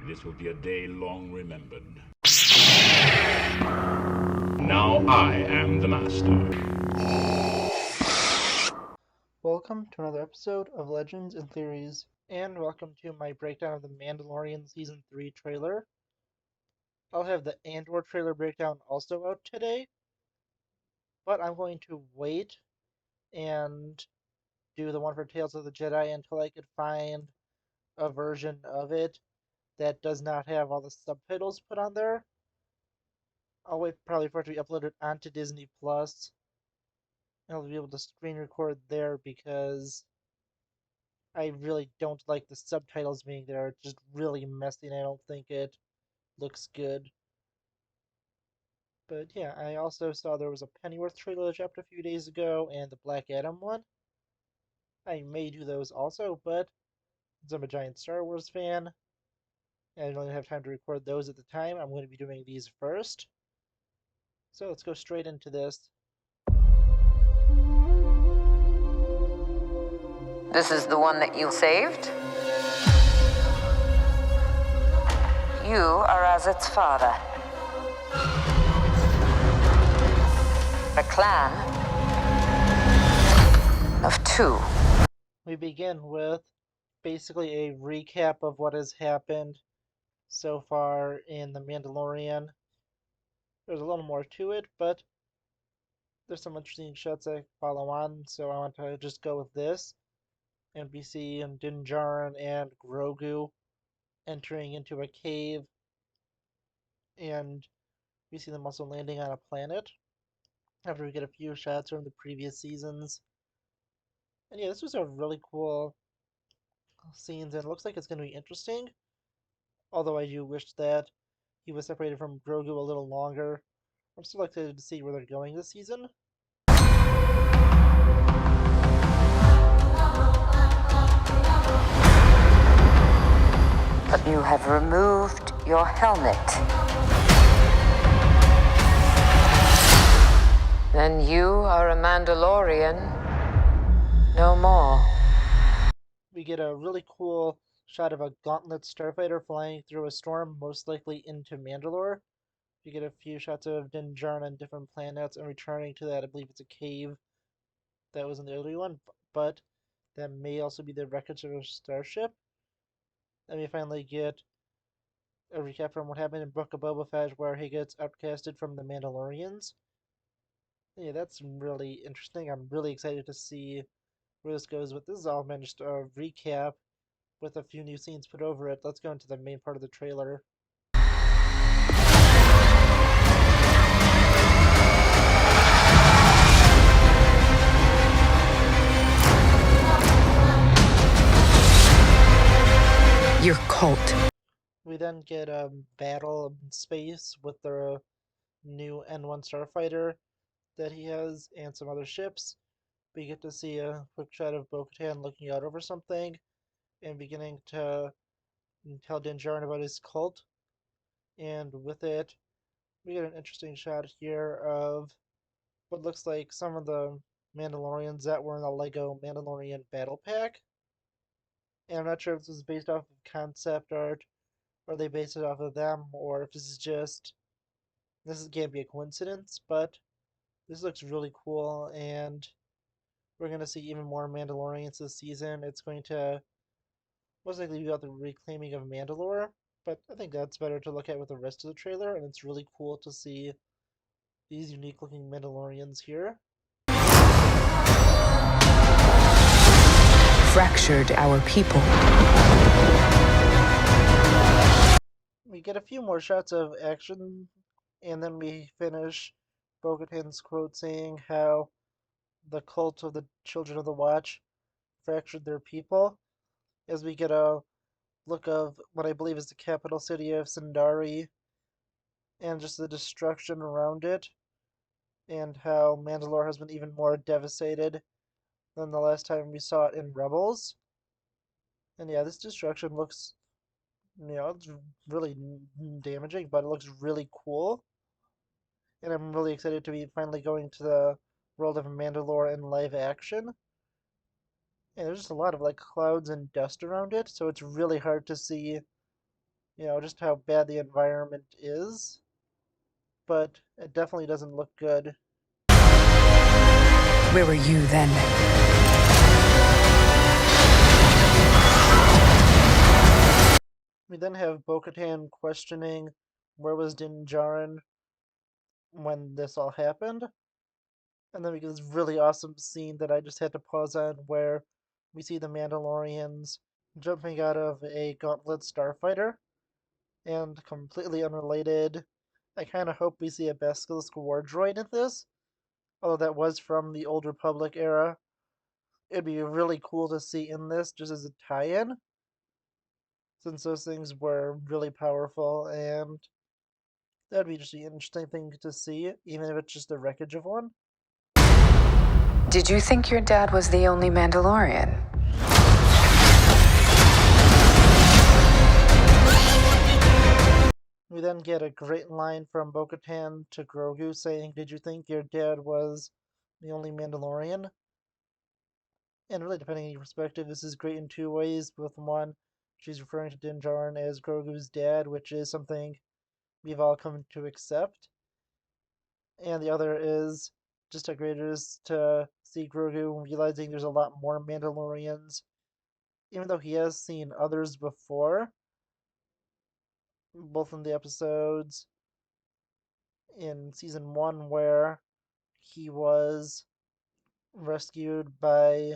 This will be a day long remembered. Now I am the master. Welcome to another episode of Legends and Theories, and welcome to my breakdown of the Mandalorian Season 3 trailer. I'll have the Andor trailer breakdown also out today, but I'm going to wait and do the one for Tales of the Jedi until I can find a version of it that does not have all the subtitles put on there. I'll wait probably for it to be uploaded onto Disney Plus, and I'll be able to screen record there because I really don't like the subtitles being there. It's just really messy, and I don't think it looks good. But yeah, I also saw there was a Pennyworth trailer that dropped a few days ago, and the Black Adam one. I may do those also, but since I'm a giant Star Wars fan, and I don't have time to record those at the time, I'm going to be doing these first. So let's go straight into this. This is the one that you saved? You are as its father. A clan of two. We begin with basically a recap of what has happened so far in The Mandalorian. There's a little more to it, but there's some interesting shots I follow on, so I want to just go with this. NBC and Din Djarin and Grogu entering into a cave, and we see them also landing on a planet after we get a few shots from the previous seasons. And yeah, this was a really cool scenes, and it looks like it's going to be interesting. Although I do wish that he was separated from Grogu a little longer. I'm still excited to see where they're going this season. But you have removed your helmet. Then you are a Mandalorian no more. We get a really cool shot of a gauntlet starfighter flying through a storm, most likely into Mandalore. We get a few shots of Din Djarin on different planets and returning to that. I believe it's a cave that was in the early one, but that may also be the wreckage of a starship. Then we finally get a recap from what happened in Book of Boba Fett, where he gets outcasted from the Mandalorians. Yeah, that's really interesting. I'm really excited to see where this goes. But this is all meant just a recap with a few new scenes put over it. Let's go into the main part of the trailer. Your cult. We then get a battle in space with the new N1 starfighter that he has and some other ships. We get to see a quick shot of Bo-Katan looking out over something and beginning to tell Din Djarin about his cult. And with it, we get an interesting shot here of what looks like some of the Mandalorians that were in the Lego Mandalorian Battle Pack. And I'm not sure if this was based off of concept art or they based it off of them or if this is just can't be a coincidence, but this looks really cool and we're gonna see even more Mandalorians this season. It's going to most likely be about the reclaiming of Mandalore, but I think that's better to look at with the rest of the trailer, and it's really cool to see these unique looking Mandalorians here. Fractured our people. We get a few more shots of action, and then we finish Bo-Katan's quote saying how the cult of the Children of the Watch fractured their people, as we get a look of what I believe is the capital city of Sundari and just the destruction around it, and how Mandalore has been even more devastated than the last time we saw it in Rebels. And yeah, this destruction looks, it's really damaging, but it looks really cool. And I'm really excited to be finally going to the world of Mandalore in live action. And there's just a lot of like clouds and dust around it, so it's really hard to see just how bad the environment is. But it definitely doesn't look good. Where were you then? We then have Bo-Katan questioning where was Din Djarin when this all happened. And then we get this really awesome scene that I just had to pause on where we see the Mandalorians jumping out of a gauntlet starfighter. And completely unrelated, I kind of hope we see a Basilisk War droid in this, although that was from the Old Republic era. It'd be really cool to see in this just as a tie-in, since those things were really powerful, and that'd be just an interesting thing to see, even if it's just the wreckage of one. Did you think your dad was the only Mandalorian? We then get a great line from Bo-Katan to Grogu saying, "Did you think your dad was the only Mandalorian?" And really, depending on your perspective, this is great in two ways. With one, she's referring to Din Djarin as Grogu's dad, which is something we've all come to accept. And the other is just how great it is to see Grogu realizing there's a lot more Mandalorians, even though he has seen others before, both in the episodes in season 1 where he was rescued by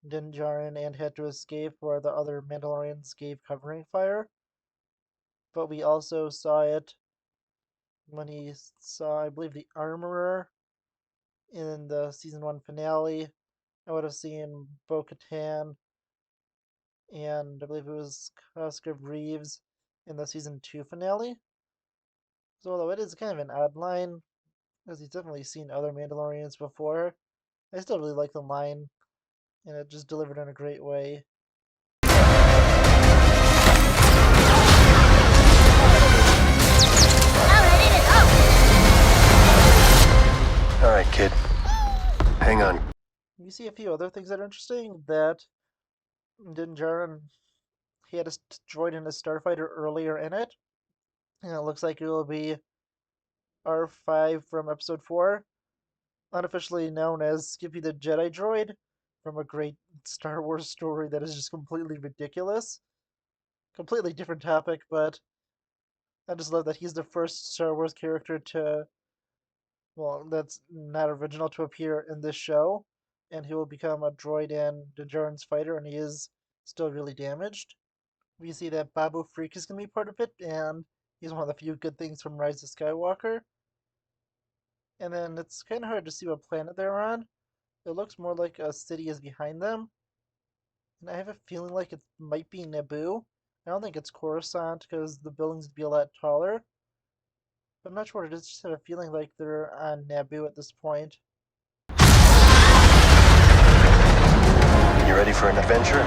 Din Djarin and had to escape where the other Mandalorians gave covering fire. But we also saw it when he saw, I believe, the Armorer in the season 1 finale. I would have seen Bo-Katan and I believe it was Cosgrove Reeves in the season 2 finale. So although it is kind of an odd line, because he's definitely seen other Mandalorians before, I still really like the line, and it just delivered in a great way. Alright, kid. Hang on. You see a few other things that are interesting, that Din Djarin, he had a droid in a starfighter earlier in it, and it looks like it will be R5 from episode 4, unofficially known as Skippy the Jedi droid, from a great Star Wars story that is just completely ridiculous. Completely different topic, but I just love that he's the first Star Wars character to, well, that's not original to appear in this show, and he will become a droid in Din Djarin's fighter, and he is still really damaged. We see that Babu Freak is going to be part of it, and he's one of the few good things from Rise of Skywalker. And then it's kind of hard to see what planet they're on. It looks more like a city is behind them, and I have a feeling like it might be Naboo. I don't think it's Coruscant because the buildings would be a lot taller. But I'm not sure. I just have a feeling like they're on Naboo at this point. You ready for an adventure?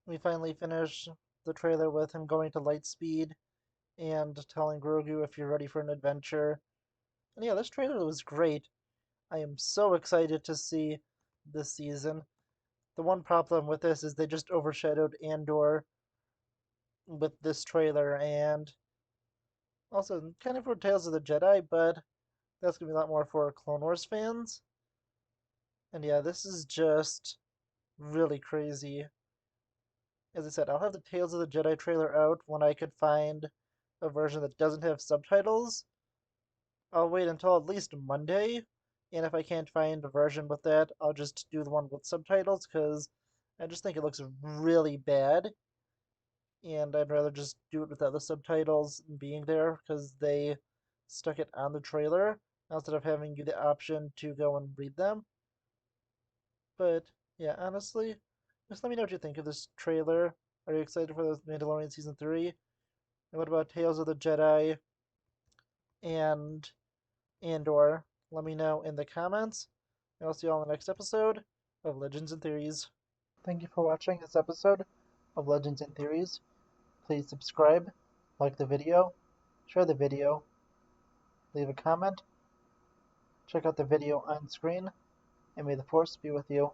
We finally finish the trailer with him going to Lightspeed and telling Grogu if you're ready for an adventure. And yeah, this trailer was great. I am so excited to see this season. The one problem with this is they just overshadowed Andor with this trailer, and also kind of for Tales of the Jedi, but that's gonna be a lot more for Clone Wars fans. And yeah, this is just really crazy. As I said, I'll have the Tales of the Jedi trailer out when I could find a version that doesn't have subtitles. I'll wait until at least Monday, and if I can't find a version with that, I'll just do the one with subtitles, because I just think it looks really bad, and I'd rather just do it without the subtitles being there, because they stuck it on the trailer, instead of having you the option to go and read them. But, yeah, honestly, just let me know what you think of this trailer. Are you excited for the Mandalorian Season 3? And what about Tales of the Jedi and Andor? Let me know in the comments. And I'll see you all in the next episode of Legends and Theories. Thank you for watching this episode of Legends and Theories. Please subscribe, like the video, share the video, leave a comment, check out the video on screen, and may the Force be with you.